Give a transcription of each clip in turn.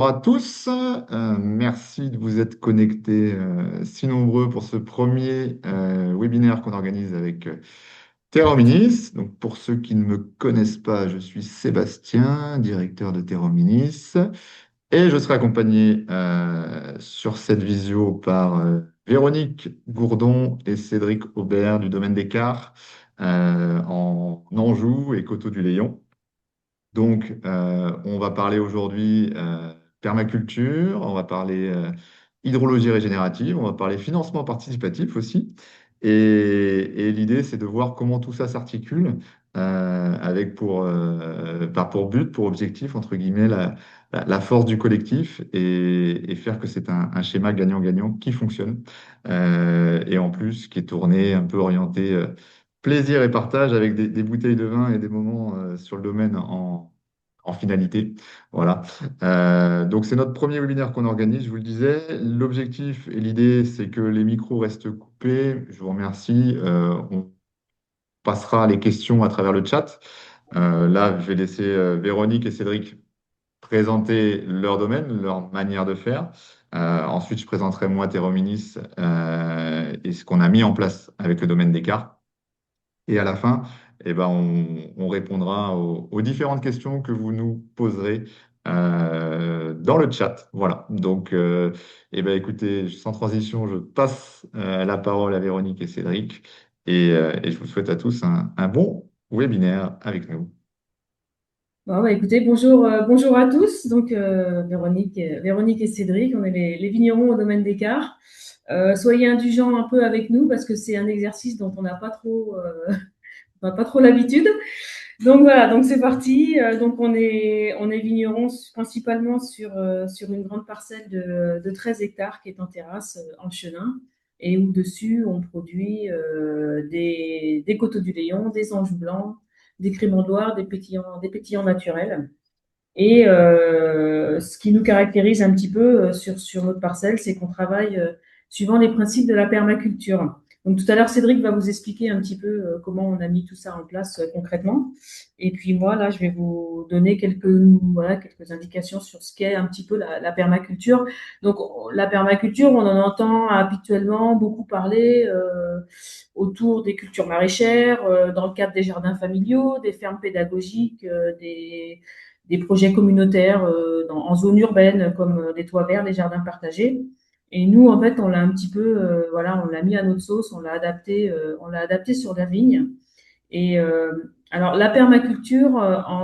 Bonjour à tous. Merci de vous être connectés si nombreux pour ce premier webinaire qu'on organise avec Terrominis. Donc, pour ceux qui ne me connaissent pas, je suis Sébastien, directeur de Terrominis, et je serai accompagné sur cette visio par Véronique Gourdon et Cédric Aubert du domaine des cars en Anjou et Coteaux du Léon. Donc, on va parler aujourd'hui permaculture, on va parler hydrologie régénérative, on va parler financement participatif aussi. Et l'idée, c'est de voir comment tout ça s'articule avec pour but, pour objectif, entre guillemets, la force du collectif et faire que c'est un schéma gagnant-gagnant qui fonctionne. Et en plus, qui est tourné, un peu orienté plaisir et partage avec des bouteilles de vin et des moments sur le domaine en finalité. Voilà. Donc, c'est notre premier webinaire qu'on organise, je vous le disais. L'objectif et l'idée, c'est que les micros restent coupés. Je vous remercie. On passera les questions à travers le chat. Là, je vais laisser Véronique et Cédric présenter leur domaine, leur manière de faire. Ensuite, je présenterai moi, Thérominis, et ce qu'on a mis en place avec le domaine des cartes. Et à la fin, eh ben, on répondra aux différentes questions que vous nous poserez dans le chat. Voilà. Donc, eh ben, écoutez, sans transition, je passe la parole à Véronique et Cédric. Et je vous souhaite à tous un bon webinaire avec nous. Bon, bah, écoutez, bonjour à tous. Donc, Véronique et Cédric, on est les vignerons au domaine des Cars. Soyez indulgents un peu avec nous parce que c'est un exercice dont on n'a pas trop, on n'a pas trop l'habitude. Donc voilà, donc c'est parti. Donc on est vignerons principalement sur une grande parcelle de 13 hectares qui est en terrasse en Chenin et où dessus on produit des coteaux du Léon, des anges blancs, des crémendoirs, des pétillants naturels. Et ce qui nous caractérise un petit peu sur notre parcelle, c'est qu'on travaille suivant les principes de la permaculture. Donc tout à l'heure, Cédric va vous expliquer un petit peu comment on a mis tout ça en place concrètement. Et puis moi, là, je vais vous donner quelques indications sur ce qu'est un petit peu la permaculture. Donc la permaculture, on en entend habituellement beaucoup parler autour des cultures maraîchères, dans le cadre des jardins familiaux, des fermes pédagogiques, des projets communautaires en zone urbaine comme les toits verts, les jardins partagés. Et nous, en fait, on l'a un petit peu, voilà, on l'a mis à notre sauce, on l'a adapté sur la vigne. Et alors, la permaculture,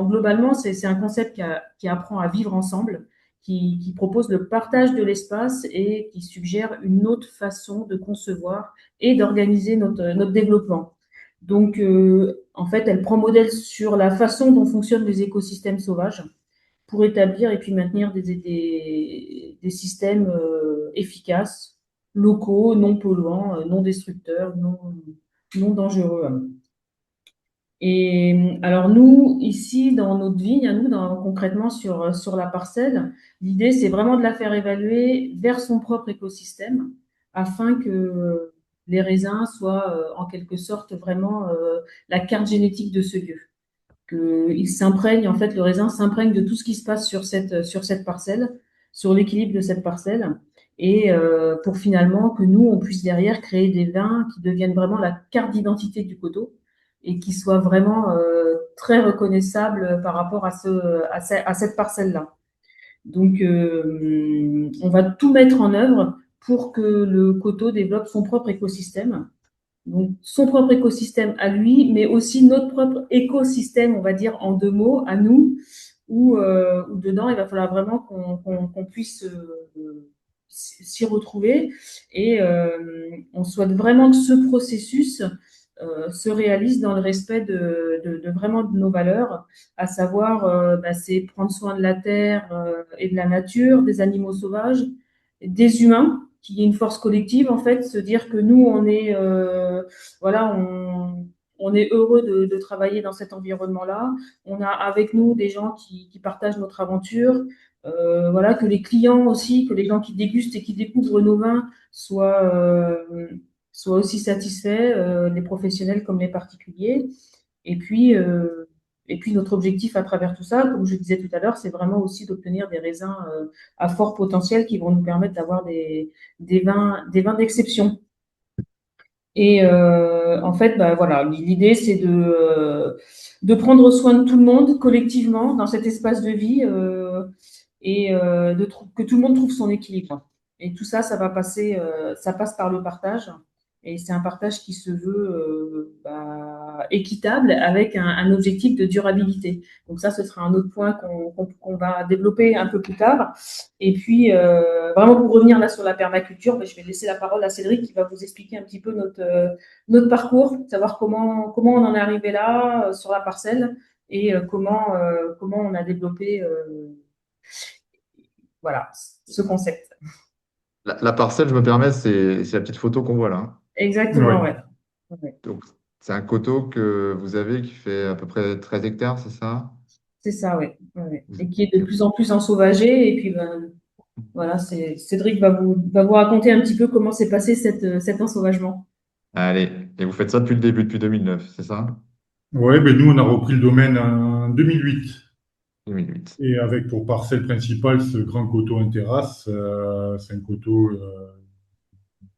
globalement, c'est un concept qui apprend à vivre ensemble, qui propose le partage de l'espace et qui suggère une autre façon de concevoir et d'organiser notre développement. Donc, en fait, elle prend modèle sur la façon dont fonctionnent les écosystèmes sauvages pour établir et puis maintenir des systèmes efficaces, locaux, non polluants, non destructeurs, non dangereux. Et alors nous, ici, dans notre vigne, à nous, concrètement sur la parcelle, l'idée, c'est vraiment de la faire évaluer vers son propre écosystème afin que les raisins soient en quelque sorte vraiment la carte génétique de ce lieu. Il s'imprègne, en fait, le raisin s'imprègne de tout ce qui se passe sur cette parcelle, sur l'équilibre de cette parcelle, et pour finalement que nous, on puisse derrière créer des vins qui deviennent vraiment la carte d'identité du coteau et qui soient vraiment très reconnaissables par rapport à cette parcelle-là. Donc, on va tout mettre en œuvre pour que le coteau développe son propre écosystème, donc, son propre écosystème à lui, mais aussi notre propre écosystème, on va dire en deux mots, à nous, où dedans, il va falloir vraiment qu'on puisse s'y retrouver. Et on souhaite vraiment que ce processus se réalise dans le respect de vraiment de nos valeurs, à savoir, c'est prendre soin de la terre et de la nature, des animaux sauvages, des humains, qu'il y ait une force collective, en fait, se dire que nous, voilà, on est heureux de travailler dans cet environnement-là. On a avec nous des gens qui partagent notre aventure. Voilà, que les clients aussi, que les gens qui dégustent et qui découvrent nos vins soient aussi satisfaits, les professionnels comme les particuliers. Et puis, Et puis notre objectif à travers tout ça, comme je disais tout à l'heure, c'est vraiment aussi d'obtenir des raisins à fort potentiel qui vont nous permettre d'avoir des vins d'exception. Et en fait, bah, voilà, l'idée, c'est de prendre soin de tout le monde collectivement dans cet espace de vie et que tout le monde trouve son équilibre. Et tout ça, ça passe par le partage. Et c'est un partage qui se veut bah, équitable avec un objectif de durabilité. Donc ça, ce sera un autre point qu'on va développer un peu plus tard. Et puis, vraiment pour revenir là sur la permaculture, ben, je vais laisser la parole à Cédric qui va vous expliquer un petit peu notre parcours, savoir comment on en est arrivé là sur la parcelle et comment on a développé voilà, ce concept. La parcelle, je me permets, c'est la petite photo qu'on voit là, hein. Exactement, Oui. ouais. Ouais. Donc, c'est un coteau que vous avez qui fait à peu près 13 hectares, c'est ça? C'est ça, ouais. Ouais. Vous- Et qui est de plus en plus ensauvagé. Et puis, ben, voilà, Cédric va vous raconter un petit peu comment s'est passé cet ensauvagement. Allez, et vous faites ça depuis le début, depuis 2009, c'est ça? Ouais, ben nous, on a repris le domaine en 2008. 2008. Et avec pour parcelle principale ce grand coteau en terrasse. C'est un coteau,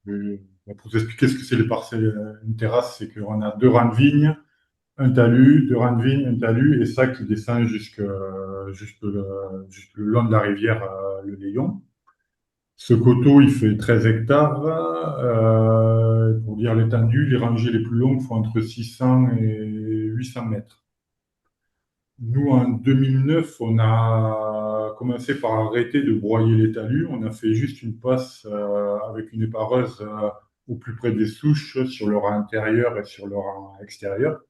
pour vous expliquer ce que c'est les parcelles, une terrasse, c'est qu'on a deux rangs de vignes, un talus, deux rangs de vignes, un talus, et ça qui descend jusque le long de la rivière, le Layon. Ce coteau, il fait 13 hectares. Pour dire l'étendue, les rangées les plus longues font entre 600 et 800 mètres. Nous, en 2009, on a commencé par arrêter de broyer les talus. On a fait juste une passe avec une épareuse au plus près des souches sur le rang intérieur et sur le rang extérieur.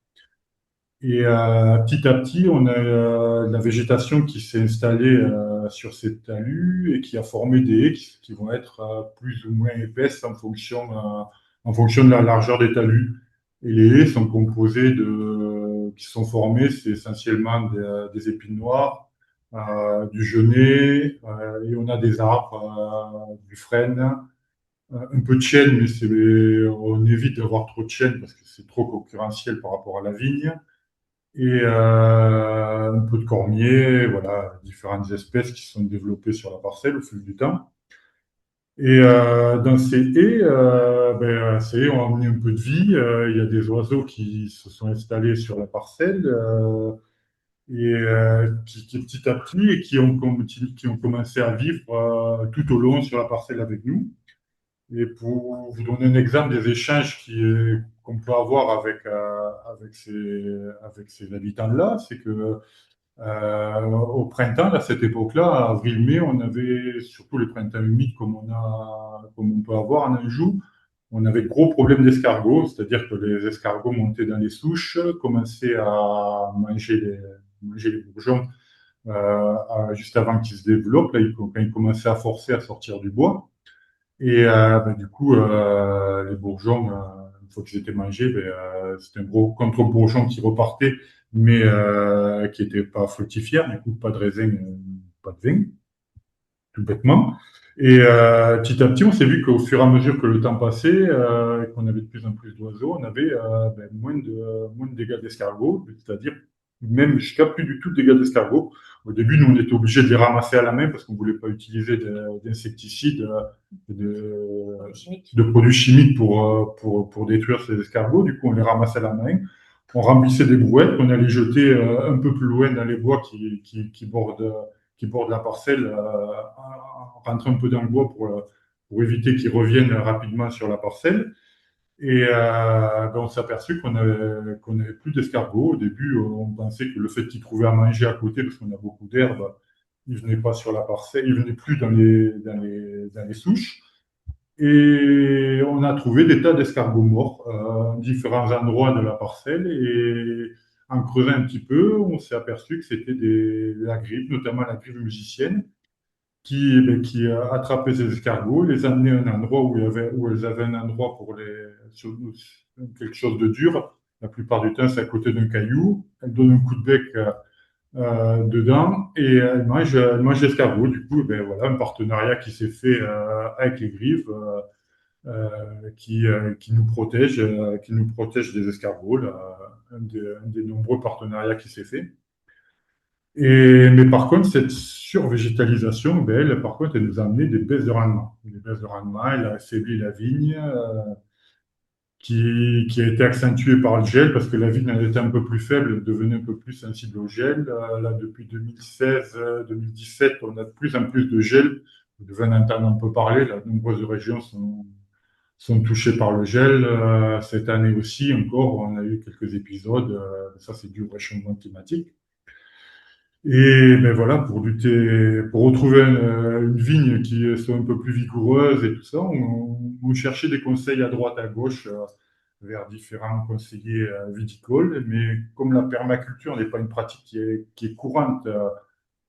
Et petit à petit, on a la végétation qui s'est installée sur ces talus et qui a formé des haies qui vont être plus ou moins épaisses en fonction de la largeur des talus. Et les haies sont qui sont formées, c'est essentiellement des épines noires, du genêt, et on a des arbres, du frêne, un peu de chêne, mais on évite d'avoir trop de chêne parce que c'est trop concurrentiel par rapport à la vigne et un peu de cormier, voilà, différentes espèces qui se sont développées sur la parcelle au fil du temps. Et dans ces haies, ces haies ont amené un peu de vie. Il y a des oiseaux qui se sont installés sur la parcelle qui petit à petit et qui ont commencé à vivre tout au long sur la parcelle avec nous. Et pour vous donner un exemple des échanges qu'on peut avoir avec ces habitants-là, c'est que au printemps, à cette époque-là, à avril-mai, on avait, surtout les printemps humides comme on peut avoir en Anjou, on avait de gros problèmes d'escargots, c'est-à-dire que les escargots montaient dans les souches, commençaient à manger les bourgeons juste avant qu'ils se développent, là, quand ils commençaient à forcer à sortir du bois. Et du coup, les bourgeons, une fois qu'ils étaient mangés, c'était un gros contre-bourgeon qui repartait, mais qui n'était pas fructifère, du coup, pas de raisin, pas de vin, tout bêtement. Et petit à petit, on s'est vu qu'au fur et à mesure que le temps passait, et qu'on avait de plus en plus d'oiseaux, on avait moins de dégâts d'escargots, c'est-à-dire même jusqu'à plus du tout de dégâts d'escargots. Au début, nous, on était obligés de les ramasser à la main parce qu'on ne voulait pas utiliser d'insecticides, Chimique. de produits chimiques pour détruire ces escargots. Du coup, on les ramassait à la main. On remplissait des brouettes qu'on allait jeter un peu plus loin dans les bois qui bordent la parcelle, rentrer un peu dans le bois pour éviter qu'ils reviennent rapidement sur la parcelle. Et on s'est aperçu qu'on n'avait plus d'escargots. Au début, on pensait que le fait qu'ils trouvaient à manger à côté, parce qu'on a beaucoup d'herbes, ils venaient pas sur la parcelle, ils venaient plus dans les souches. Et on a trouvé des tas d'escargots morts à différents endroits de la parcelle. Et en creusant un petit peu, on s'est aperçu que c'était la grippe, notamment la grippe musicienne, qui attrapait ces escargots, les amenait à un endroit où elles avaient un endroit quelque chose de dur. La plupart du temps, c'est à côté d'un caillou. Elles donnent un coup de bec dedans et elles mangent l'escargot. Du coup, voilà, un partenariat qui s'est fait avec les grives. qui nous protège des escargots, là, un des nombreux partenariats qui s'est fait. Mais par contre, cette survégétalisation, ben, elle, par contre, elle nous a amené des baisses de rendement. Des baisses de rendement, elle a affaibli la vigne, qui a été accentuée par le gel, parce que la vigne elle était un peu plus faible, elle devenait un peu plus sensible au gel. Là, depuis 2016-2017, on a de plus en plus de gel. Vous devez en entendre un peu parler. Là, de nombreuses régions sont touchées par le gel. Cette année aussi, encore, on a eu quelques épisodes. Ça, c'est dû au réchauffement climatique. Et ben voilà, pour lutter, pour retrouver une vigne qui soit un peu plus vigoureuse et tout ça, on cherchait des conseils à droite, à gauche, vers différents conseillers viticoles. Mais comme la permaculture n'est pas une pratique qui est courante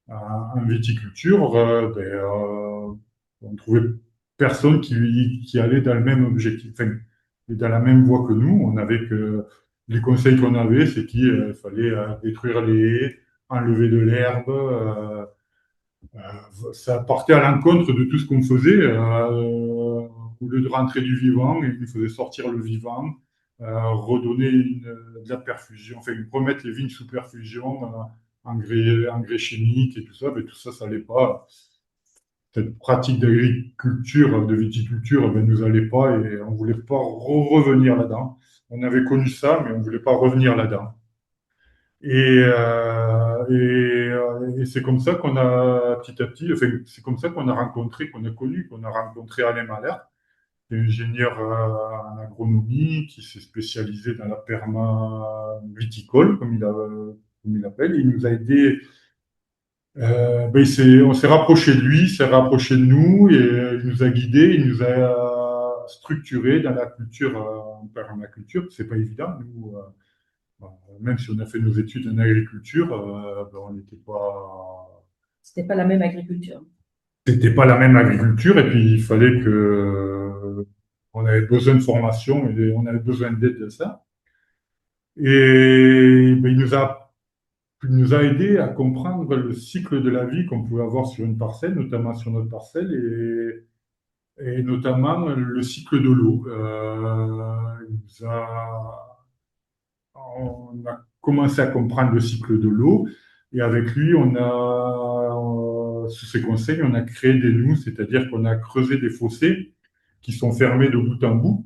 en viticulture, on trouvait personne qui allait dans le même objectif, enfin, dans la même voie que nous. On avait que les conseils qu'on avait, c'est qu'il fallait détruire les haies, enlever de l'herbe. Ça partait à l'encontre de tout ce qu'on faisait. Au lieu de rentrer du vivant, il faisait sortir le vivant, redonner de la perfusion, enfin remettre les vignes sous perfusion, engrais chimiques et tout ça. Mais tout ça, ça n'allait pas. Cette pratique d'agriculture, de viticulture, ben, nous allait pas et on voulait pas revenir là-dedans. On avait connu ça, mais on voulait pas revenir là-dedans. Et c'est comme ça qu'on a petit à petit, enfin, c'est comme ça qu'on a rencontré Alain Malher, qui est ingénieur en agronomie, qui s'est spécialisé dans la perma viticole, comme il appelle. Il nous a aidé, on s'est rapproché de lui, il s'est rapproché de nous, et il nous a guidés, il nous a structurés dans la culture, en permaculture. C'est pas évident, nous. Bon, même si on a fait nos études en agriculture, on n'était pas. C'était pas la même agriculture. C'était pas la même agriculture et puis il fallait que. On avait besoin de formation et on avait besoin d'aide de ça. Et ben, il nous a aidé à comprendre le cycle de la vie qu'on pouvait avoir sur une parcelle, notamment sur notre parcelle, et notamment le cycle de l'eau. On a commencé à comprendre le cycle de l'eau et avec lui, sous ses conseils, on a créé des noues, c'est-à-dire qu'on a creusé des fossés qui sont fermés de bout en bout,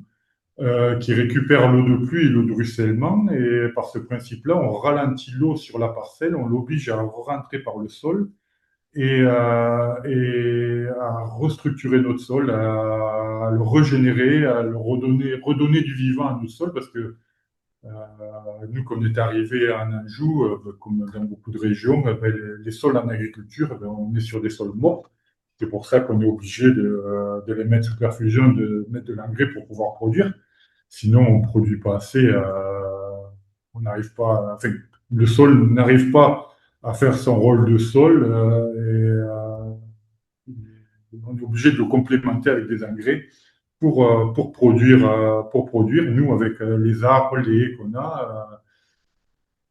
qui récupèrent l'eau de pluie et l'eau de ruissellement. Et par ce principe-là, on ralentit l'eau sur la parcelle, on l'oblige à rentrer par le sol et à restructurer notre sol, à le régénérer, à le redonner du vivant à notre sol parce que nous, quand on est arrivé en Anjou, comme dans beaucoup de régions, ben, les sols en agriculture, ben, on est sur des sols morts. C'est pour ça qu'on est obligé de les mettre sous perfusion, de mettre de l'engrais pour pouvoir produire. Sinon, on ne produit pas assez. On n'arrive pas, enfin, le sol n'arrive pas à faire son rôle de sol on est obligé de le complémenter avec des engrais pour produire. Nous, avec les arbres, les haies qu'on a,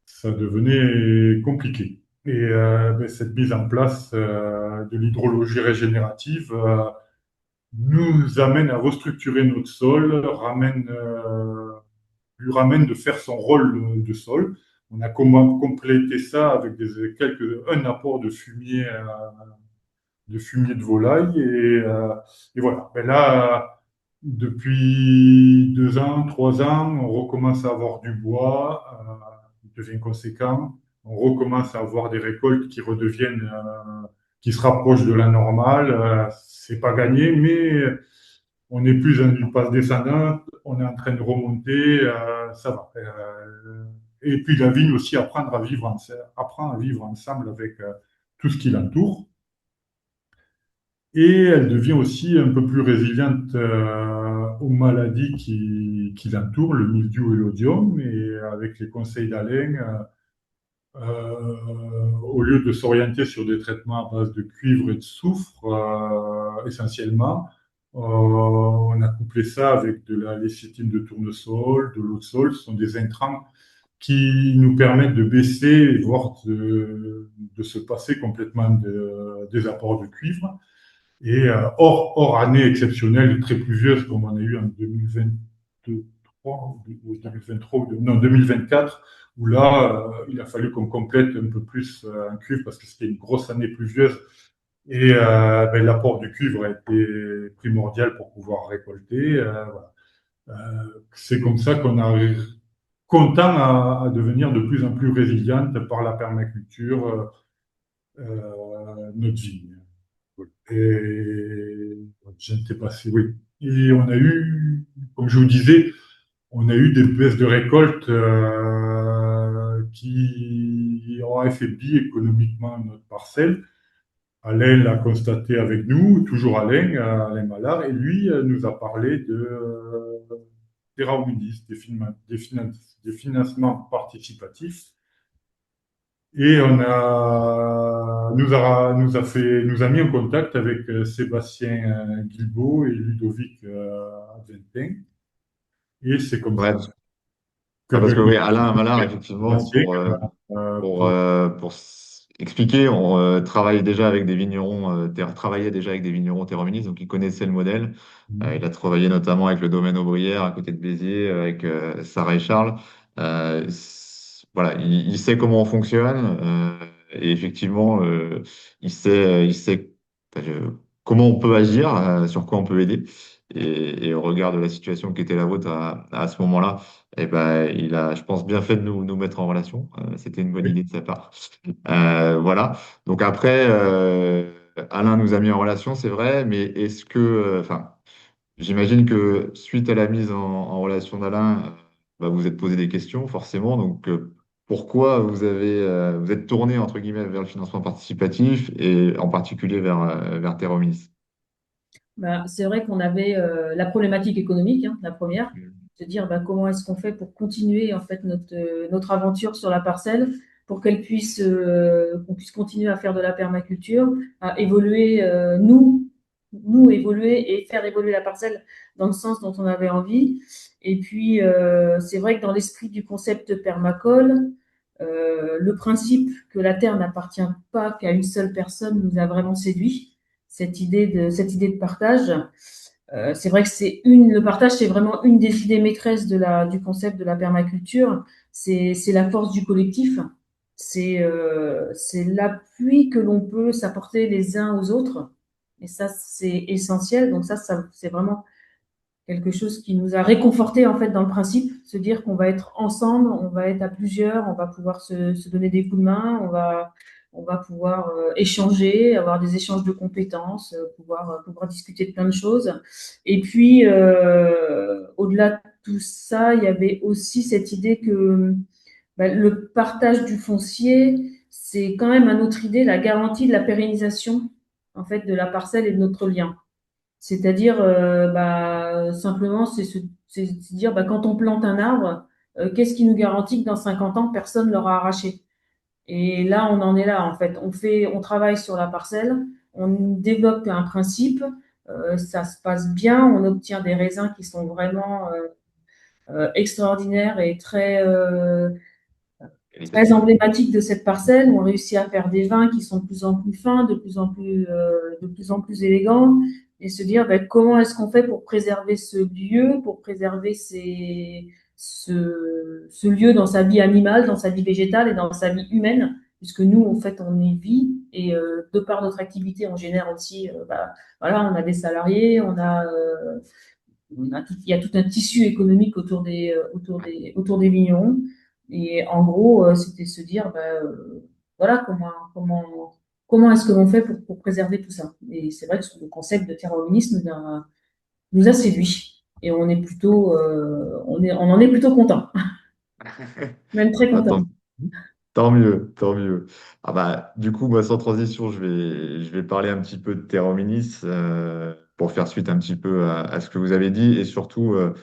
ça devenait compliqué. Et ben, cette mise en place de l'hydrologie régénérative nous amène à restructurer notre sol, lui ramène de faire son rôle de sol. On a complété ça avec un apport de fumier de volaille. Et voilà. Ben là, depuis 2 ans, 3 ans, on recommence à avoir du bois, il devient conséquent. On recommence à avoir des récoltes qui se rapprochent de la normale. C'est pas gagné, mais on n'est plus dans une passe descendante. On est en train de remonter, ça va. Et puis la vigne aussi apprend à vivre ensemble avec tout ce qui l'entoure. Et elle devient aussi un peu plus résiliente aux maladies qui l'entourent, le mildiou et l'oïdium. Et avec les conseils d'Alain, au lieu de s'orienter sur des traitements à base de cuivre et de soufre, essentiellement, on a couplé ça avec de la lécithine de tournesol, de l'eau de sol. Ce sont des intrants qui nous permettent de baisser, voire de se passer complètement des apports de cuivre. Et hors année exceptionnelle, très pluvieuse, comme on a eu en 2023, ou 2023, non, 2024, où là, il a fallu qu'on complète un peu plus en cuivre parce que c'était une grosse année pluvieuse. Et ben, l'apport du cuivre a été primordial pour pouvoir récolter. Voilà. C'est comme ça qu'on arrive content à devenir de plus en plus résiliente par la permaculture, notre vigne. Et je ne sais pas si oui. Et on a eu, comme je vous disais, on a eu des baisses de récolte qui ont affaibli économiquement notre parcelle. Alain l'a constaté avec nous, toujours Alain, Alain Mallard, et lui nous a parlé des Rauminis, des financements participatifs. Et nous a mis en contact avec Sébastien Guilbault et Ludovic Aventin. Et c'est comme ça Ouais, parce que qu'avec oui, Alain Mallard, effectivement, Sébastien, pour expliquer, on travaille déjà avec des vignerons, travaillait déjà avec des vignerons terroministes, donc il connaissait le modèle. Il a travaillé notamment avec le domaine Aubrière à côté de Béziers, avec Sarah et Charles. Voilà, il sait comment on fonctionne et effectivement, il sait comment on peut agir, sur quoi on peut aider. Et au regard de la situation qui était la vôtre à ce moment-là, eh ben, il a, je pense, bien fait de nous mettre en relation. C'était une bonne idée de sa part. Voilà. Donc après, Alain nous a mis en relation, c'est vrai, mais est-ce que, enfin, j'imagine que suite à la mise en relation d'Alain, bah, vous êtes posé des questions, forcément. Donc, pourquoi vous êtes tourné, entre guillemets, vers le financement participatif et en particulier vers Terra Humanis? Bah, c'est vrai qu'on avait la problématique économique, hein, la première, de dire bah, comment est-ce qu'on fait pour continuer en fait notre aventure sur la parcelle, pour qu'on puisse continuer à faire de la permaculture, à évoluer nous évoluer et faire évoluer la parcelle dans le sens dont on avait envie. Et puis c'est vrai que dans l'esprit du concept permacole, le principe que la terre n'appartient pas qu'à une seule personne nous a vraiment séduit cette idée de partage. C'est vrai que le partage, c'est vraiment une des idées maîtresses du concept de la permaculture. C'est la force du collectif. C'est l'appui que l'on peut s'apporter les uns aux autres. Et ça, c'est essentiel. Donc ça, c'est vraiment quelque chose qui nous a réconfortés en fait dans le principe, se dire qu'on va être ensemble, on va être à plusieurs, on va pouvoir se donner des coups de main, on va pouvoir échanger, avoir des échanges de compétences, pouvoir discuter de plein de choses. Et puis, au-delà de tout ça, il y avait aussi cette idée que bah, le partage du foncier, c'est quand même à notre idée la garantie de la pérennisation en fait de la parcelle et de notre lien. C'est-à-dire, bah, simplement, c'est dire, bah, quand on plante un arbre, qu'est-ce qui nous garantit que dans 50 ans, personne ne l'aura arraché? Et là, on en est là, en fait. On travaille sur la parcelle, on développe un principe, ça se passe bien, on obtient des raisins qui sont vraiment extraordinaires et très Qualitatif. emblématique de cette parcelle. On réussit à faire des vins qui sont de plus en plus fins, de plus en plus élégants, et se dire ben, comment est-ce qu'on fait pour préserver ce lieu, pour préserver ce lieu dans sa vie animale, dans sa vie végétale et dans sa vie humaine, puisque nous, en fait, on y vit, et de par notre activité, on génère aussi, bah, voilà, on a des salariés, il y a tout un tissu économique autour des vignerons. Et en gros, c'était se dire, bah, voilà, comment est-ce que l'on fait pour préserver tout ça. Et c'est vrai que le concept de terrorisme nous a séduits. Et on en est plutôt content, même très Bah, content. tant mieux, tant mieux. Ah bah, du coup, moi, sans transition, je vais parler un petit peu de Terra Hominis, pour faire suite un petit peu à ce que vous avez dit et surtout, je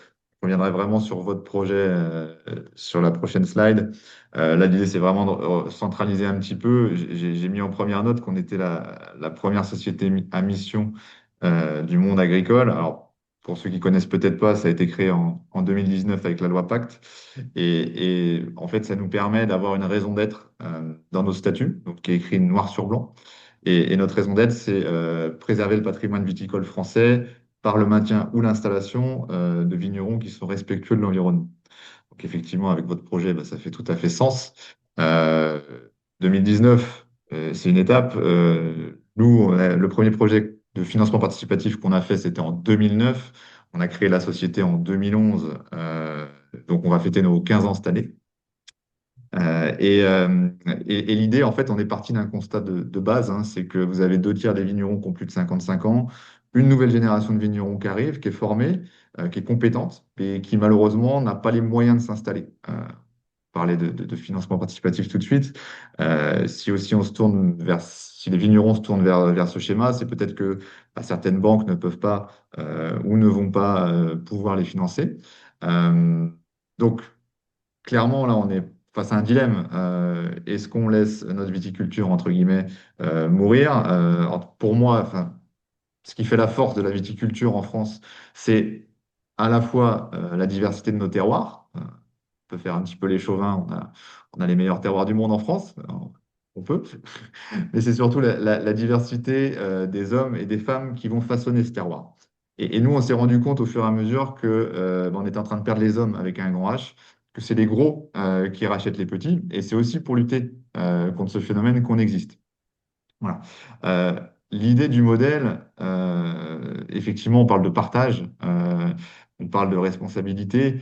reviendrai vraiment sur votre projet sur la prochaine slide. Là, l'idée, c'est vraiment de centraliser un petit peu. J'ai mis en première note qu'on était la première société à mission du monde agricole. Alors, pour ceux qui connaissent peut-être pas, ça a été créé en 2019 avec la loi Pacte. En fait, ça nous permet d'avoir une raison d'être dans nos statuts, donc qui est écrit noir sur blanc. Et notre raison d'être, c'est préserver le patrimoine viticole français par le maintien ou l'installation de vignerons qui sont respectueux de l'environnement. Donc effectivement, avec votre projet, bah, ça fait tout à fait sens. Euh, 2019, c'est une étape. Nous, le premier projet de financement participatif qu'on a fait, c'était en 2009. On a créé la société en 2011. Donc on va fêter nos 15 ans cette année. Euh, et et l'idée, en fait, on est parti d'un constat de base, hein, c'est que vous avez deux tiers des vignerons qui ont plus de 55 ans, une nouvelle génération de vignerons qui arrive, qui est formée, qui est compétente, et qui malheureusement n'a pas les moyens de s'installer. Parler de financement participatif tout de suite. Si aussi on se tourne vers, si les vignerons se tournent vers ce schéma, c'est peut-être que bah, certaines banques ne peuvent pas ou ne vont pas pouvoir les financer. Euh, donc, clairement, là, on est face à un dilemme. Est-ce qu'on laisse notre viticulture, entre guillemets, mourir? Pour moi, enfin, ce qui fait la force de la viticulture en France, c'est à la fois la diversité de nos terroirs. On peut faire un petit peu les chauvins, on a les meilleurs terroirs du monde en France, on peut, mais c'est surtout la diversité des hommes et des femmes qui vont façonner ce terroir. Et nous, on s'est rendu compte au fur et à mesure que on était en train de perdre les hommes avec un grand H, que c'est les gros qui rachètent les petits, et c'est aussi pour lutter contre ce phénomène qu'on existe. Voilà. L'idée du modèle, effectivement, on parle de partage, on parle de responsabilité.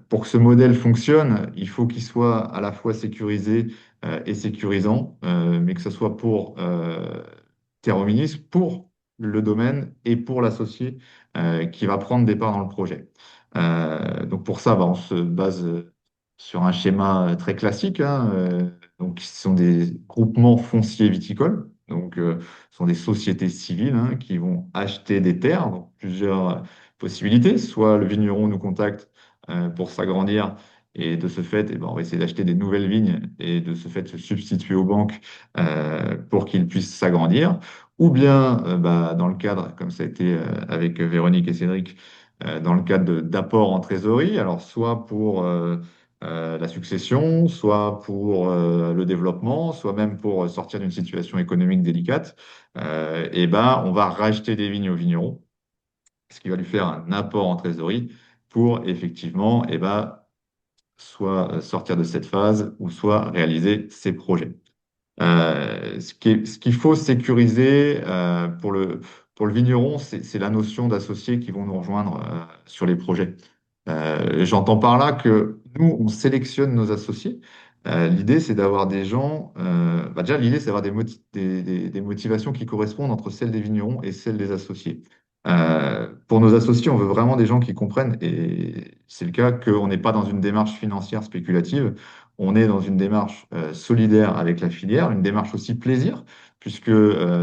Pour que ce modèle fonctionne, il faut qu'il soit à la fois sécurisé et sécurisant, mais que ce soit pour Terrominis, pour le domaine et pour l'associé qui va prendre des parts dans le projet. Donc pour ça, bah, on se base sur un schéma très classique, hein, donc, ce sont des groupements fonciers viticoles. Donc, ce sont des sociétés civiles hein, qui vont acheter des terres. Donc, plusieurs possibilités. Soit le vigneron nous contacte pour s'agrandir et de ce fait, eh ben, on va essayer d'acheter des nouvelles vignes et de ce fait se substituer aux banques pour qu'ils puissent s'agrandir. Ou bien, bah, dans le cadre, comme ça a été avec Véronique et Cédric, dans le cadre d'apports en trésorerie, alors soit pour la succession, soit pour le développement, soit même pour sortir d'une situation économique délicate, et ben, on va racheter des vignes aux vignerons, ce qui va lui faire un apport en trésorerie pour effectivement et ben, soit sortir de cette phase ou soit réaliser ses projets. Ce qu'il faut sécuriser pour le vigneron, c'est la notion d'associés qui vont nous rejoindre sur les projets. J'entends par là que nous, on sélectionne nos associés. L'idée, c'est d'avoir des gens. Bah déjà, l'idée, c'est d'avoir des motivations qui correspondent entre celles des vignerons et celles des associés. Pour nos associés, on veut vraiment des gens qui comprennent, et c'est le cas, qu'on n'est pas dans une démarche financière spéculative. On est dans une démarche solidaire avec la filière, une démarche aussi plaisir, puisque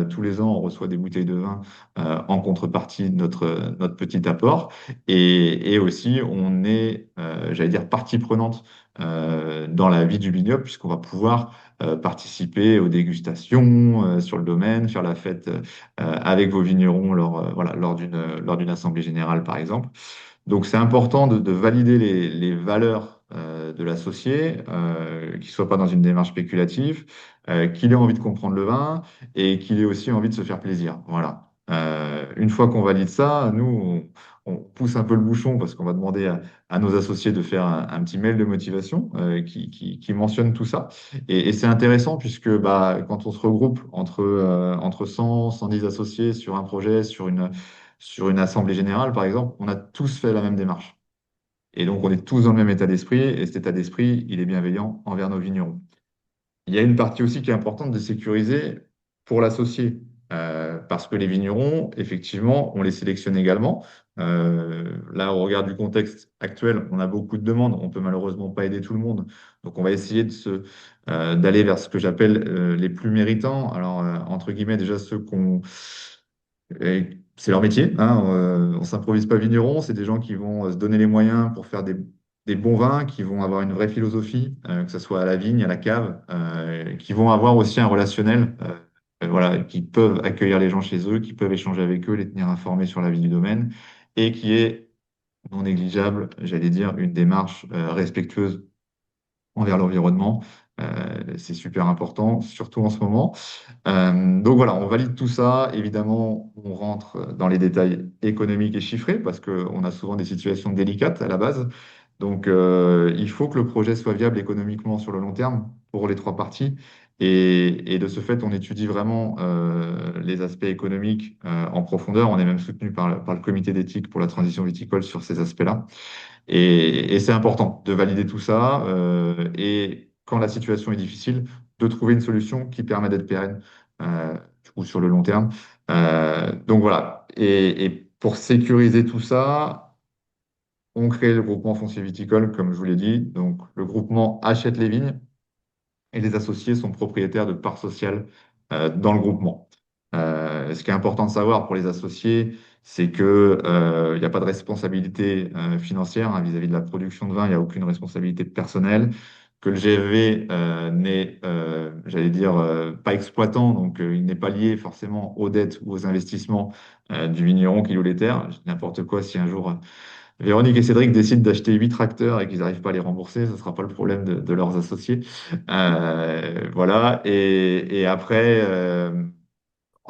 tous les ans, on reçoit des bouteilles de vin en contrepartie de notre petit apport. Et aussi, on est, j'allais dire, partie prenante dans la vie du vignoble, puisqu'on va pouvoir participer aux dégustations sur le domaine, faire la fête avec vos vignerons voilà, lors d'une assemblée générale, par exemple. Donc, c'est important de valider les valeurs de l'associé, qu'il ne soit pas dans une démarche spéculative, qu'il ait envie de comprendre le vin et qu'il ait aussi envie de se faire plaisir. Voilà. Une fois qu'on valide ça, nous, on pousse un peu le bouchon parce qu'on va demander à nos associés de faire un petit mail de motivation qui mentionne tout ça. Et c'est intéressant puisque bah, quand on se regroupe entre 100, 110 associés sur un projet, sur une assemblée générale, par exemple, on a tous fait la même démarche. Et donc, on est tous dans le même état d'esprit, et cet état d'esprit, il est bienveillant envers nos vignerons. Il y a une partie aussi qui est importante de sécuriser pour l'associé, parce que les vignerons, effectivement, on les sélectionne également. Là, au regard du contexte actuel, on a beaucoup de demandes, on peut malheureusement pas aider tout le monde. Donc, on va essayer d'aller vers ce que j'appelle les plus méritants. Alors, entre guillemets, déjà ceux qu'on c'est leur métier, hein, on s'improvise pas vigneron, c'est des gens qui vont se donner les moyens pour faire des bons vins, qui vont avoir une vraie philosophie, que ce soit à la vigne, à la cave, qui vont avoir aussi un relationnel, voilà, qui peuvent accueillir les gens chez eux, qui peuvent échanger avec eux, les tenir informés sur la vie du domaine, et qui est non négligeable, j'allais dire, une démarche respectueuse envers l'environnement, C'est super important, surtout en ce moment. Donc voilà, on valide tout ça. Évidemment, on rentre dans les détails économiques et chiffrés parce qu'on a souvent des situations délicates à la base. Donc il faut que le projet soit viable économiquement sur le long terme pour les trois parties. Et de ce fait, on étudie vraiment les aspects économiques en profondeur. On est même soutenu par le comité d'éthique pour la transition viticole sur ces aspects-là. Et c'est important de valider tout ça et quand la situation est difficile, de trouver une solution qui permet d'être pérenne du coup, sur le long terme. Donc voilà. Et pour sécuriser tout ça, on crée le groupement foncier viticole, comme je vous l'ai dit. Donc le groupement achète les vignes et les associés sont propriétaires de parts sociales dans le groupement. Ce qui est important de savoir pour les associés, c'est que il n'y a pas de responsabilité financière hein, vis-à-vis de la production de vin, il n'y a aucune responsabilité personnelle, que le GFV n'est, j'allais dire, pas exploitant, donc il n'est pas lié forcément aux dettes ou aux investissements du vigneron qui loue les terres. Je dis n'importe quoi, si un jour Véronique et Cédric décident d'acheter 8 tracteurs et qu'ils n'arrivent pas à les rembourser, ce ne sera pas le problème de leurs associés. Voilà. Et après,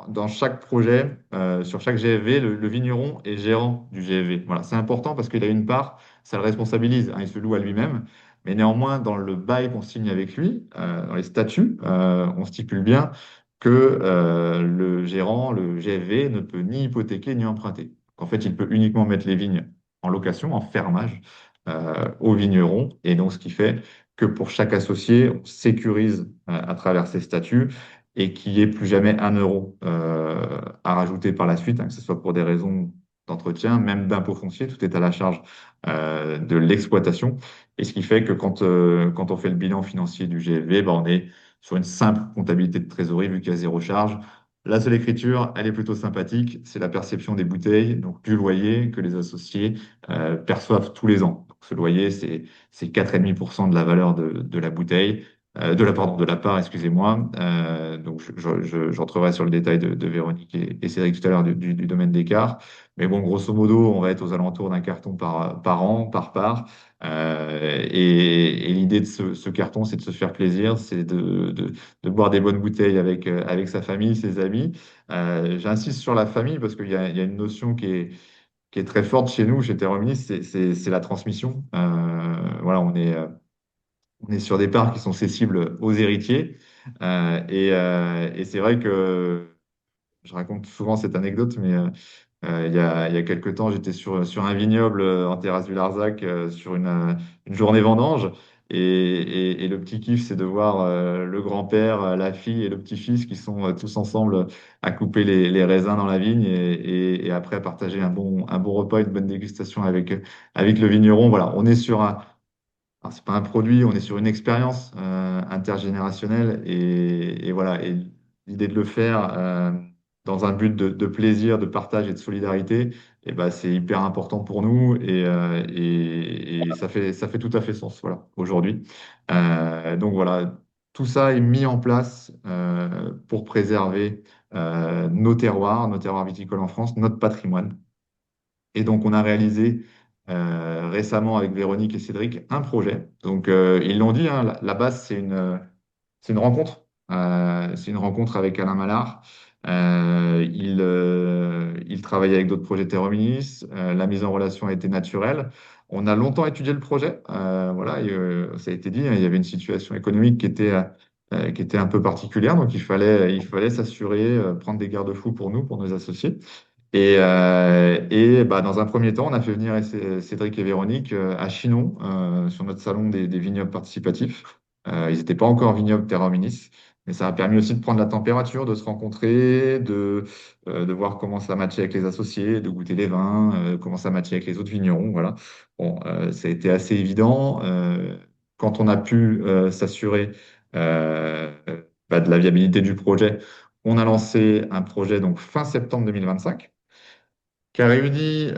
dans chaque projet, sur chaque GFV, le vigneron est gérant du GFV. Voilà, c'est important parce qu'il a une part, ça le responsabilise, hein, il se loue à lui-même. Mais néanmoins, dans le bail qu'on signe avec lui, dans les statuts, on stipule bien que le gérant, le GFV, ne peut ni hypothéquer ni emprunter. En fait, il peut uniquement mettre les vignes en location, en fermage, au vigneron. Et donc, ce qui fait que pour chaque associé, on sécurise à travers ces statuts et qu'il n'y ait plus jamais un euro à rajouter par la suite, hein, que ce soit pour des raisons d'entretien, même d'impôt foncier, tout est à la charge de l'exploitation. Et ce qui fait que quand on fait le bilan financier du GFV, ben, on est sur une simple comptabilité de trésorerie vu qu'il y a zéro charge. La seule écriture, elle est plutôt sympathique, c'est la perception des bouteilles, donc du loyer que les associés perçoivent tous les ans. Donc, ce loyer, c'est 4,5% de la valeur de la bouteille pardon, de la part, excusez-moi. Donc, j'entrerai sur le détail de Véronique et Cédric tout à l'heure du domaine d'écart. Mais bon, grosso modo, on va être aux alentours d'un carton par an, par part. Et l'idée de ce carton, c'est de se faire plaisir, c'est de boire des bonnes bouteilles avec sa famille, ses amis. J'insiste sur la famille parce qu'il y a une notion qui est très forte chez nous, chez Terrominis, c'est la transmission. Voilà, on est sur des parts qui sont cessibles aux héritiers. Et c'est vrai que je raconte souvent cette anecdote, mais il y a quelques temps, j'étais sur un vignoble en terrasse du Larzac sur une journée vendange. Et le petit kiff, c'est de voir le grand-père, la fille et le petit-fils qui sont tous ensemble à couper les raisins dans la vigne et après à partager un bon repas, une bonne dégustation avec le vigneron. Voilà, on est sur alors, c'est pas un produit, on est sur une expérience intergénérationnelle et voilà. Et l'idée de le faire dans un but de plaisir, de partage et de solidarité, et ben, c'est hyper important pour nous et ça fait tout à fait sens voilà, aujourd'hui. Donc voilà, tout ça est mis en place pour préserver nos terroirs viticoles en France, notre patrimoine. Et donc, on a réalisé récemment avec Véronique et Cédric un projet. Donc, ils l'ont dit, hein, la base, c'est une rencontre. C'est une rencontre avec Alain Mallard. Il travaille avec d'autres projets Terrominis. La mise en relation a été naturelle. On a longtemps étudié le projet. Voilà, et, ça a été dit, hein, il y avait une situation économique qui était un peu particulière. Donc, il fallait s'assurer, prendre des garde-fous pour nous, pour nos associés. Et bah, dans un premier temps, on a fait venir Cédric et Véronique à Chinon, sur notre salon des vignobles participatifs. Ils n'étaient pas encore vignobles Terra Minis, mais ça a permis aussi de prendre la température, de se rencontrer, de voir comment ça matchait avec les associés, de goûter les vins, comment ça matchait avec les autres vignerons. Voilà. Bon, ça a été assez évident. Quand on a pu s'assurer bah, de la viabilité du projet, on a lancé un projet donc fin septembre 2025 qui a réuni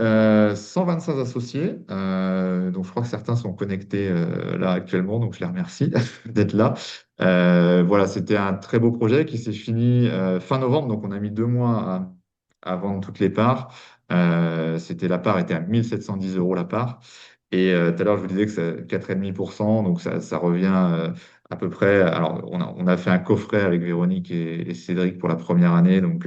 125 associés. Donc, je crois que certains sont connectés là actuellement, donc je les remercie d'être là. Voilà, c'était un très beau projet qui s'est fini fin novembre, donc on a mis 2 mois à vendre toutes les parts. La part était à 1 710 € la part. Et tout à l'heure, je vous disais que c'est 4,5%, donc ça revient à peu près. Alors, on a fait un coffret avec Véronique et Cédric pour la première année, donc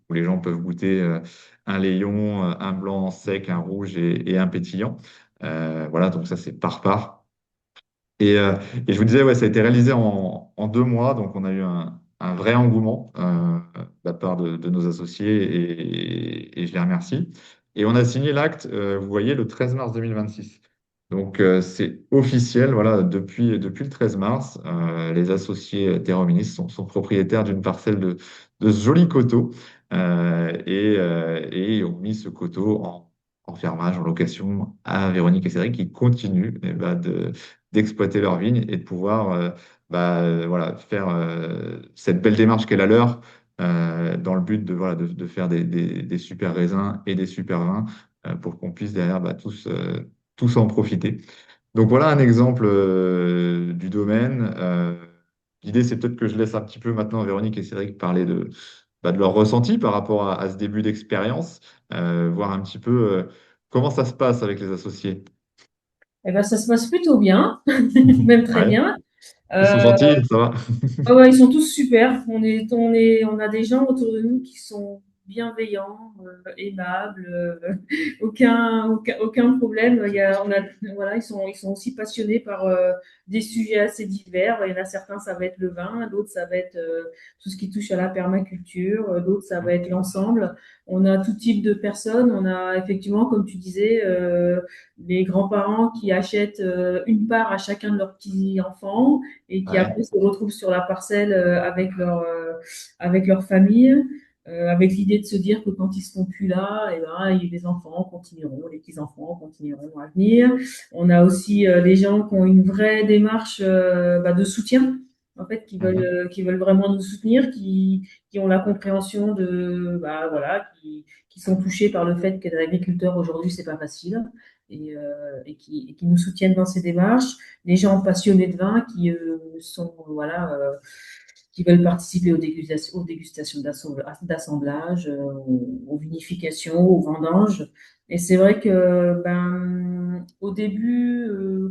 où les gens peuvent goûter un Léon, un blanc sec, un rouge et un pétillant. Voilà, donc ça, c'est par part. Et je vous disais, ouais, ça a été réalisé en 2 mois, donc on a eu un vrai engouement de la part de nos associés et je les remercie. Et on a signé l'acte, vous voyez, le 13 mars 2026. Donc c'est officiel, voilà, depuis le 13 mars, les associés Terra Hominis sont propriétaires d'une parcelle de ce joli coteau et ont mis ce coteau en fermage, en location à Véronique et Cédric qui continuent d'exploiter leurs vignes et de pouvoir voilà, faire cette belle démarche qu'est la leur dans le but voilà, de faire des super raisins et des super vins pour qu'on puisse derrière tous en profiter. Donc voilà un exemple du domaine. L'idée, c'est peut-être que je laisse un petit peu maintenant Véronique et Cédric parler de leur ressenti par rapport à ce début d'expérience, voir un petit peu comment ça se passe avec les associés. Eh ben, ça se passe plutôt bien, même très Ouais. bien. Ils sont Euh, gentils, ça va? Ouais, ouais, ils sont tous super. On a des gens autour de nous qui sont bienveillants, aimables, aucun problème. Voilà, ils sont aussi passionnés par des sujets assez divers. Il y en a certains, ça va être le vin, d'autres, ça va être tout ce qui touche à la permaculture, d'autres, ça va être l'ensemble. On a tout type de personnes. On a effectivement, comme tu disais, les grands-parents qui achètent une part à chacun de leurs petits-enfants et qui Ouais. après se retrouvent sur la parcelle avec leur famille, avec l'idée de se dire que quand ils seront plus là, et ben, les enfants continueront, les petits-enfants continueront à venir. On a aussi des gens qui ont une vraie démarche de soutien, en fait, Mhm. qui veulent vraiment nous soutenir, qui ont la compréhension voilà, qui sont touchés par le fait qu'être agriculteur aujourd'hui, c'est pas facile. Et qui nous soutiennent dans ces démarches, les gens passionnés de vin qui sont voilà qui veulent participer aux dégustations d'assemblage, aux vinifications, aux vendanges. Et c'est vrai que au début,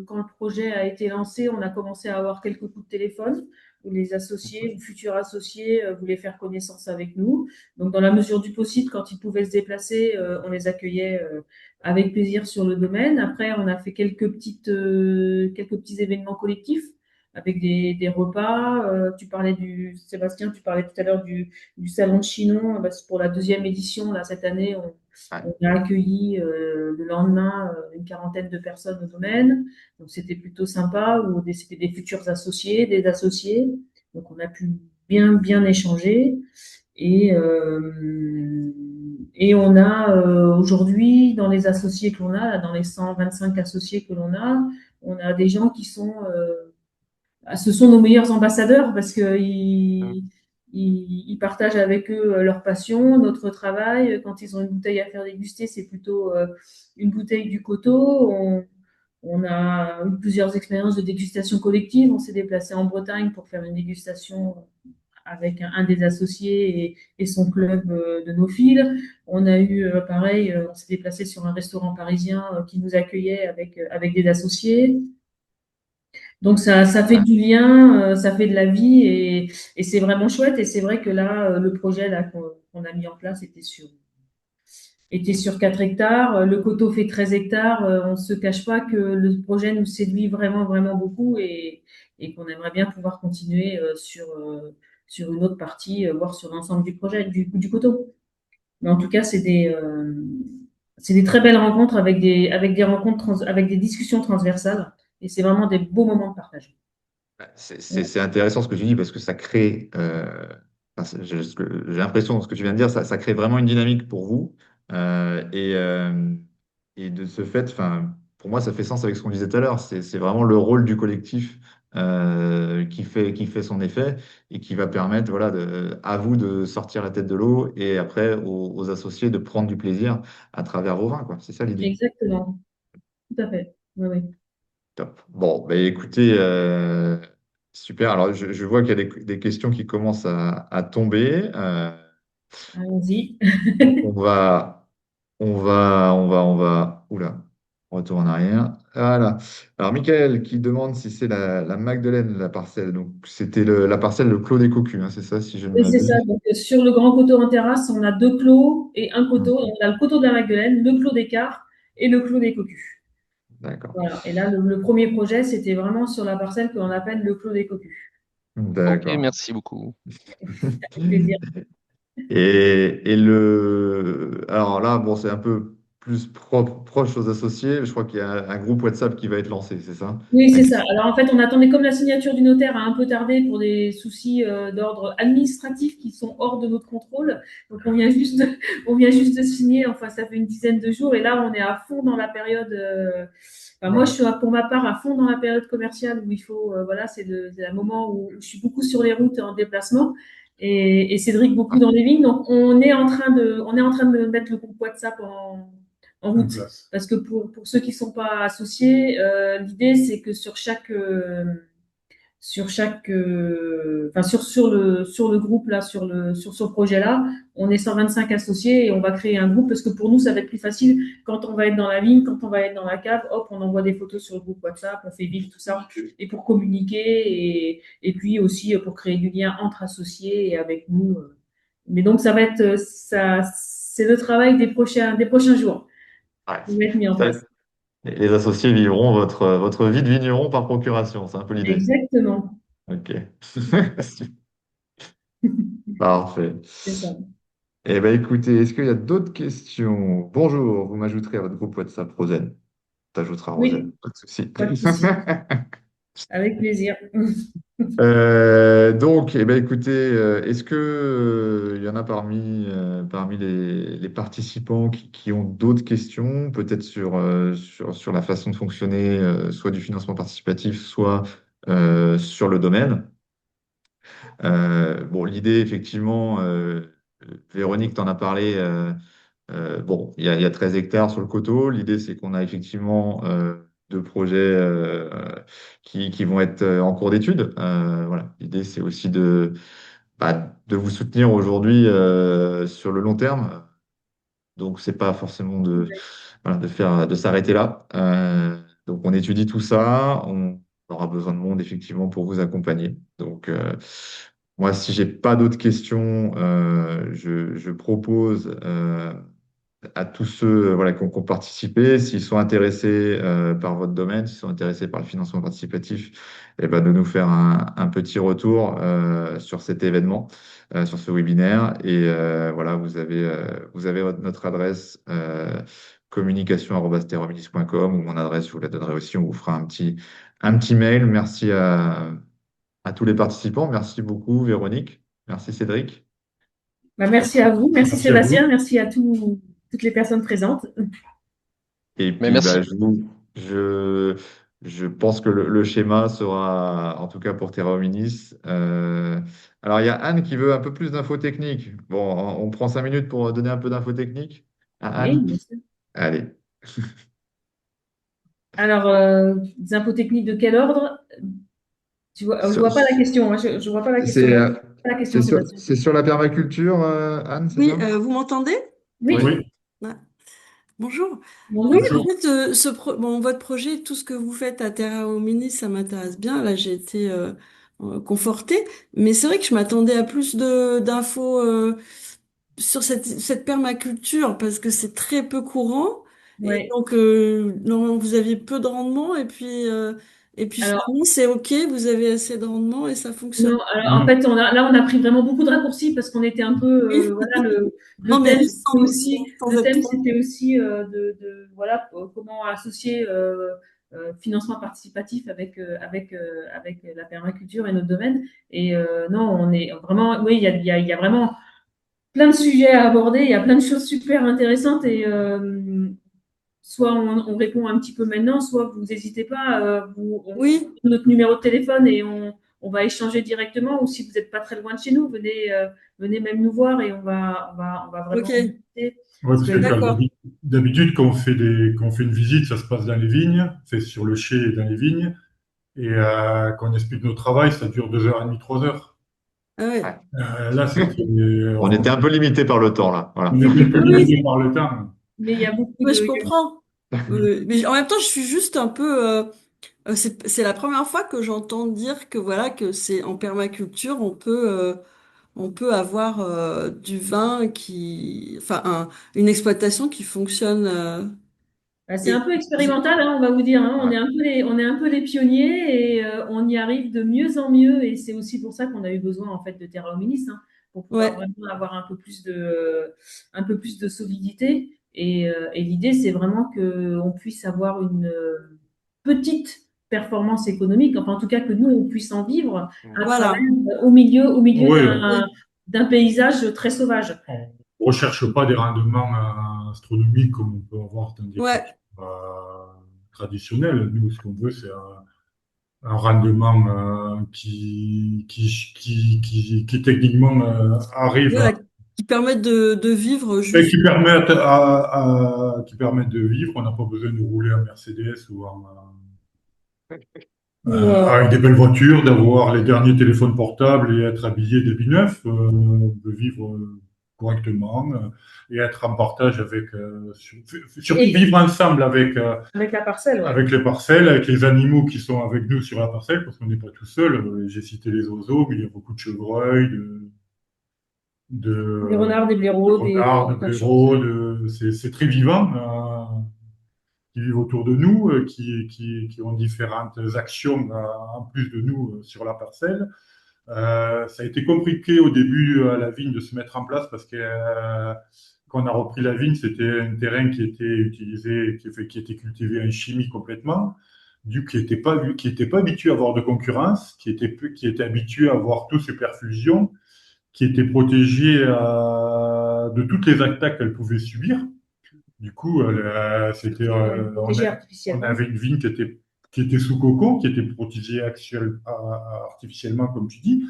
quand le projet a été lancé, on a commencé à avoir quelques coups de téléphone où les associés ou futurs associés voulaient faire connaissance avec nous. Donc, dans la mesure du possible, quand ils pouvaient se déplacer, on les accueillait avec plaisir sur le domaine. Après, on a fait quelques petits événements collectifs avec des repas. Sébastien, tu parlais tout à l'heure du salon de Chinon. Bah, c'est pour la deuxième édition, là, cette année, Ouais. on a accueilli le lendemain une quarantaine de personnes au domaine. Donc, c'était plutôt sympa. C'était des futurs associés, des associés. Donc, on a pu bien échanger. Et on a aujourd'hui, dans les associés que l'on a, là, dans les 125 associés que l'on a, on a des gens qui sont ce sont nos meilleurs ambassadeurs parce ils partagent avec eux leur passion, notre travail. Quand ils ont une bouteille à faire déguster, c'est plutôt une bouteille du coteau. On a eu plusieurs expériences de dégustation collective. On s'est déplacé en Bretagne pour faire une dégustation avec un des associés et son club de nos fils. On a eu, pareil, on s'est déplacé sur un restaurant parisien qui nous accueillait avec des associés. Donc ça fait du lien, ça fait de la vie et c'est vraiment chouette. Et c'est vrai que là, le projet là qu'on a mis en place était sur 4 hectares. Le coteau fait 13 hectares. On ne se cache pas que le projet nous séduit vraiment beaucoup et qu'on aimerait bien pouvoir continuer sur une autre partie, voire sur l'ensemble du projet, du coteau. Mais en tout cas, c'est des très belles rencontres avec des rencontres, avec des discussions transversales. Et c'est vraiment des beaux moments de partage. C'est intéressant ce que tu dis parce que ça crée, enfin, j'ai l'impression, ce que tu viens de dire, ça crée vraiment une dynamique pour vous. Et de ce fait, enfin, pour moi, ça fait sens avec ce qu'on disait tout à l'heure. C'est vraiment le rôle du collectif qui fait son effet et qui va permettre, voilà, à vous de sortir la tête de l'eau et après aux associés de prendre du plaisir à travers vos vins, quoi. C'est ça l'idée. Exactement, tout à fait. Oui, oui. Top. Bon, bah écoutez, super. Alors, je vois qu'il y a des questions qui commencent à tomber. Allons-y. Donc, on va, oula, Retour en arrière. Voilà. Alors, Michael qui demande si c'est la Magdeleine, la parcelle. Donc, c'était la parcelle, le Clos des Cocus, hein, c'est ça, si je ne Oui, c'est ça. m'abuse. Donc, sur le grand coteau en terrasse, on a deux clos et un coteau. Mhm. On a le coteau de la Magdeleine, le clos des Carres et le clos des Cocus. D'accord. Voilà. Et là, le premier projet, c'était vraiment sur la parcelle que l'on appelle le clos des Cocus. Ok, D'accord. merci beaucoup. Avec plaisir. Alors là, bon, c'est un peu plus proche aux associés. Je crois qu'il y a un groupe WhatsApp qui va être lancé, c'est ça? Oui, c'est Avec- ça. Alors en fait, on attendait comme la signature du notaire a un peu tardé pour des soucis d'ordre administratif qui sont hors de notre contrôle. Donc on vient juste de signer. Enfin, ça fait une dizaine de jours et là, on est à fond dans la période. Enfin, moi, je suis pour ma part à fond dans la période commerciale où il faut. Voilà, c'est un moment où je suis beaucoup sur les routes en déplacement et Cédric beaucoup dans les vignes. Donc on est en train de mettre le groupe WhatsApp en En route. place. Parce que pour ceux qui ne sont pas associés, l'idée c'est que enfin sur le groupe là, sur ce projet là, on est 125 associés et on va créer un groupe parce que pour nous ça va être plus facile quand on va être dans la vigne, quand on va être dans la cave, hop, on envoie des photos sur le groupe WhatsApp, on fait vivre tout ça et pour communiquer et puis aussi pour créer du lien entre associés et avec nous. Mais donc ça va être ça, c'est le travail des prochains jours Ouais. qui va être mis en place. Les associés vivront votre vie de vigneron par procuration, c'est un peu l'idée. Exactement. Ok. Parfait. C'est ça. Eh bien, écoutez, est-ce qu'il y a d'autres questions? Bonjour, vous m'ajouterez à votre groupe WhatsApp Rosen. T'ajouteras Rosen, Oui, pas de souci. pas de souci. Avec plaisir. Donc, eh ben, écoutez, est-ce que, il y en a parmi les participants qui ont d'autres questions, peut-être sur la façon de fonctionner, soit du financement participatif, soit sur le domaine? Bon, l'idée, effectivement, Véronique t'en a parlé. Bon, il y a 13 hectares sur le coteau. L'idée, c'est qu'on a effectivement deux projets qui vont être en cours d'étude. Voilà. L'idée, c'est aussi de vous soutenir aujourd'hui sur le long terme. Donc, c'est pas forcément voilà, de s'arrêter là. Donc, on étudie tout ça. On aura besoin de monde, effectivement, pour vous accompagner. Donc, moi, si j'ai pas d'autres questions, je propose à tous ceux voilà, qui ont participé, s'ils sont intéressés par votre domaine, s'ils sont intéressés par le financement participatif, eh ben, de nous faire un petit retour sur cet événement, sur ce webinaire. Et voilà, vous avez notre adresse communication@terrominis.com ou mon adresse, je vous la donnerai aussi, on vous fera un petit mail. Merci à tous les participants. Merci beaucoup, Véronique. Merci, Cédric. Bah, merci à vous, merci Merci à vous. Sébastien, merci à toutes les personnes présentes. Et Mais puis, merci. je pense que le schéma sera, en tout cas pour Terra Hominis. Alors, il y a Anne qui veut un peu plus d'infos techniques. Bon, on prend 5 minutes pour donner un peu d'infos techniques à Oui, Anne. bien sûr. Allez. Alors, des infos techniques de quel ordre? Je Sur- vois pas la question, hein, je vois pas la question. C'est Pas la question, c'est sur, Sébastien. c'est sur la permaculture, Anne, c'est Oui, ça? vous m'entendez? Oui, Oui. Oui, Ah, bonjour. Oui, bonjour. en bonjour. fait, bon, votre projet, tout ce que vous faites à Terra Hominis, ça m'intéresse bien. Là, j'ai été confortée. Mais c'est vrai que je m'attendais à plus d'infos sur cette permaculture parce que c'est très peu courant. Et Ouais. donc, normalement, vous aviez peu de rendement. Et puis Alors, finalement, c'est OK, vous avez assez de rendement et ça fonctionne. non, alors en Non. fait, là, on a pris vraiment beaucoup de raccourcis parce qu'on était un peu, Oui. voilà, Non, le mais thème, juste c'était aussi, sans être trop. voilà, comment associer financement participatif avec la permaculture et notre domaine. Et non, on est vraiment, oui, il y a vraiment plein de sujets à aborder, il y a plein de choses super intéressantes et soit on répond un petit peu maintenant, soit vous n'hésitez pas, on vous Oui, donne notre numéro de téléphone et on va échanger directement. Ou si vous n'êtes pas très loin de chez nous, venez même nous voir et on va vraiment en OK, discuter. Ouais, Parce parce que que d'accord. d'habitude, quand on fait une visite, ça se passe dans les vignes, c'est sur le chai et dans les vignes. Et quand on explique notre travail, ça dure 2h30, 3 heures. Ah ouais. Ouais. Là, c'était, On était un peu limité par le temps, là. Voilà. on était un peu Oui, limité par le temps. mais il y a beaucoup oui, de, je comprends. Mais en même temps, je suis juste un peu. C'est la première fois que j'entends dire que voilà que c'est en permaculture on peut avoir du vin enfin une exploitation qui fonctionne. Bah, c'est un Et peu expérimental, hein, on va vous dire, hein. Ouais. On est un peu les pionniers et on y arrive de mieux en mieux. Et c'est aussi pour ça qu'on a eu besoin en fait de Terra Hominis, hein, pour pouvoir ouais, vraiment avoir un peu plus de solidité. Et l'idée, c'est vraiment qu'on puisse avoir une petite performance économique, enfin en tout cas que nous, on puisse en vivre à travers voilà. au milieu Oui, d'un paysage très sauvage. on ne recherche pas des rendements astronomiques comme on peut avoir dans des cultures Ouais, euh, traditionnelles. Nous, ce qu'on veut, c'est un rendement qui techniquement arrive voilà, qui permettent de vivre et juste. qui permettent de vivre. On n'a pas besoin de rouler en Mercedes ou Ou, avec des belles voitures, d'avoir les derniers téléphones portables et être habillé d'habits neufs. On peut vivre correctement et être en partage avec, surtout et vivre ensemble avec, avec la parcelle, ouais. avec les parcelles, avec les animaux qui sont avec nous sur la parcelle, parce qu'on n'est pas tout seul. J'ai cité les oiseaux, mais il y a beaucoup de chevreuils, Des de, renards, des de blaireaux, renards, de plein de choses. blaireaux, c'est très vivant, qui vivent autour de nous, qui ont différentes actions en plus de nous sur la parcelle. Ça a été compliqué au début à la vigne de se mettre en place parce que quand on a repris la vigne, c'était un terrain qui était utilisé, qui était cultivé en chimie complètement, qui était pas habitué à avoir de concurrence, qui était habitué à avoir tout sur perfusion, qui était protégé de toutes les attaques qu'elle pouvait subir. Du coup, Protégés on artificiellement. avait une vigne qui était sous coco, qui était protégée artificiellement, comme tu dis,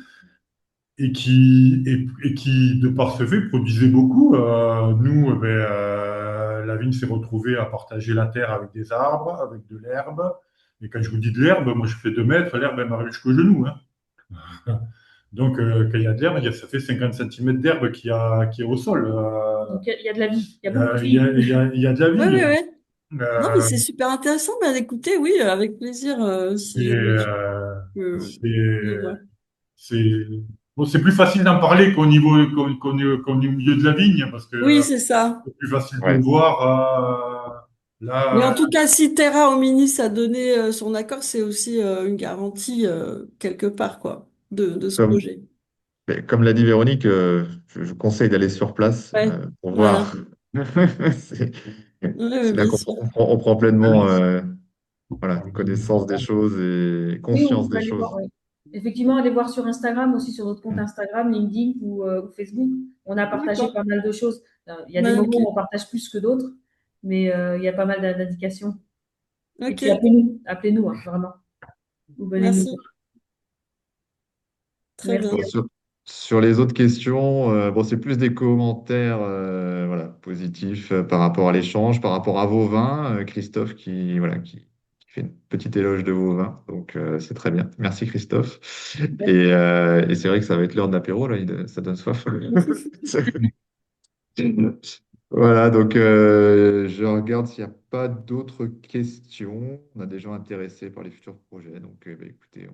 et qui, de par ce fait, produisait beaucoup. Nous, la vigne s'est retrouvée à partager la terre avec des arbres, avec de l'herbe. Et quand je vous dis de l'herbe, moi je fais 2 mètres, l'herbe elle m'arrive jusqu'au genou, hein. Donc, quand il y a de l'herbe, ça fait 50 centimètres d'herbe qui est au sol. Donc il y a de la vie, il y a beaucoup de vie. Il y a de la Ouais, vie. ouais, ouais. Non, mais Euh, c'est super intéressant. Ben, écoutez, oui, avec plaisir, si et, jamais je euh, peux aller c'est voir. c'est bon, c'est plus facile d'en parler qu'au milieu de la vigne, parce que Oui, c'est ça. c'est plus facile de le Ouais. voir. Mais en Là, tout cas, si Terra Hominis a donné son accord, c'est aussi une garantie quelque part, quoi, de ce Comme, projet. mais comme l'a dit Véronique, je conseille d'aller sur place Ouais, pour voir. voilà. C'est Ouais, ouais, c'est là bien qu'on sûr. on prend pleinement voilà, connaissance des choses et Oui, on conscience peut des aller voir, choses. oui. Effectivement, aller voir sur Instagram, aussi sur notre compte Mm. Instagram, LinkedIn ou Facebook. On a partagé D'accord. pas mal de choses. Il y a des Ben, moments ok. où on partage plus que d'autres, mais il y a pas mal d'indications. Et Ok. puis appelez-nous, hein, vraiment. Vous venez nous Merci. voir. Très Merci Bon, à bien. vous. sur les autres questions, bon, c'est plus des commentaires voilà, positifs par rapport à l'échange, par rapport à vos vins. Christophe voilà, qui fait une petite éloge de vos vins, donc c'est très bien. Merci Christophe. Et c'est vrai que ça va être l'heure de l'apéro, là, ça donne soif. Voilà, donc je regarde s'il n'y a pas d'autres questions. On a des gens intéressés par les futurs projets, donc bah, écoutez,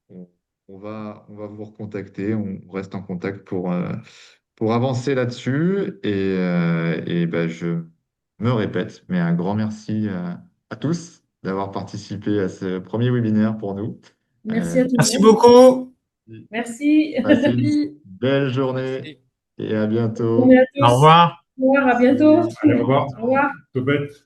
on, on va vous recontacter, on reste en contact pour avancer là-dessus. Et ben, je me répète, mais un grand merci à tous d'avoir participé à ce premier webinaire pour nous. Merci Euh, à tout le merci monde. beaucoup. Merci. Passez une Merci. belle journée et à Bonne journée bientôt. à Au tous. revoir. Au revoir, à bientôt. Allez, au revoir. Au revoir. Topette.